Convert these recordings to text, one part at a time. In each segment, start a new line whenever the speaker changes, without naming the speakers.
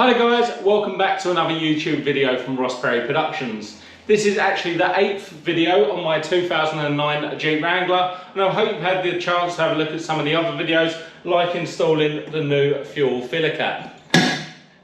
Hi guys, welcome back to another YouTube video from Ross Perry Productions. This is actually the 8th video on my 2009 Jeep Wrangler, and I hope you've had the chance to have a look at some of the other videos, like installing the new fuel filler cap.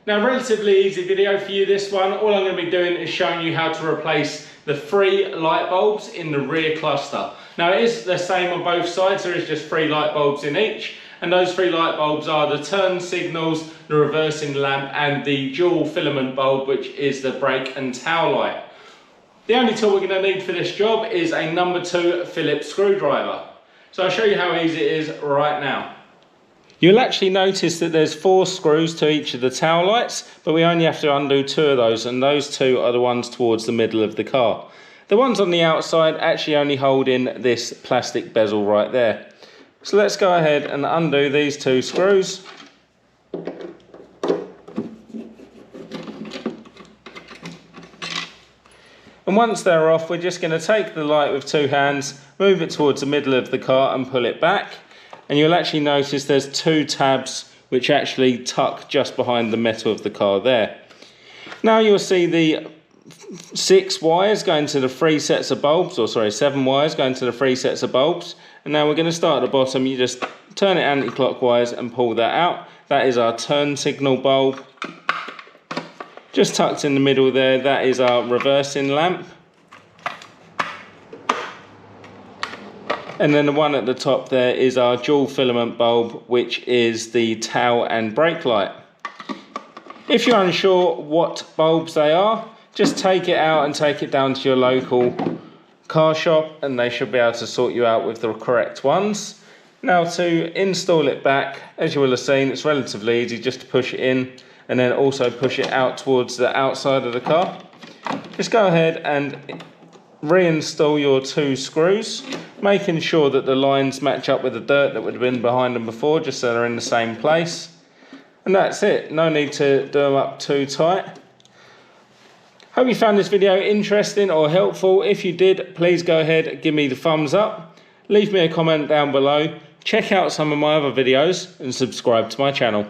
Now, relatively easy video for you this one. All I'm going to be doing is showing you how to replace the 3 light bulbs in the rear cluster. Now, it is the same on both sides, there is just 3 light bulbs in each. And those 3 light bulbs are the turn signals, the reversing lamp, and the dual filament bulb, which is the brake and tail light. The only tool we're going to need for this job is a number 2 Phillips screwdriver. So I'll show you how easy it is right now. You'll actually notice that there's 4 screws to each of the tail lights, but we only have to undo 2 of those, and those 2 are the ones towards the middle of the car. The ones on the outside actually only hold in this plastic bezel right there. So let's go ahead and undo these 2 screws. And once they're off, we're just going to take the light with 2 hands, move it towards the middle of the car and pull it back. And you'll actually notice there's 2 tabs which actually tuck just behind the metal of the car there. Now you'll see the 6 wires going to the 3 sets of bulbs, or sorry, 7 wires going to the 3 sets of bulbs. And now we're going to start at the bottom. You just turn it anti-clockwise and pull that out. That is our turn signal bulb. Just tucked in the middle there, that is our reversing lamp. And then the one at the top there is our dual filament bulb, which is the tail and brake light. If you're unsure what bulbs they are, just take it out and take it down to your local car shop and they should be able to sort you out with the correct ones. Now, to install it back, as you will have seen, it's relatively easy just to push it in and then also push it out towards the outside of the car. Just go ahead and reinstall your 2 screws, making sure that the lines match up with the dirt that would have been behind them before, just so they're in the same place. And that's it, no need to do them up too tight. Hope you found this video interesting or helpful. If you did, please go ahead and give me the thumbs up. Leave me a comment down below. Check out some of my other videos and subscribe to my channel.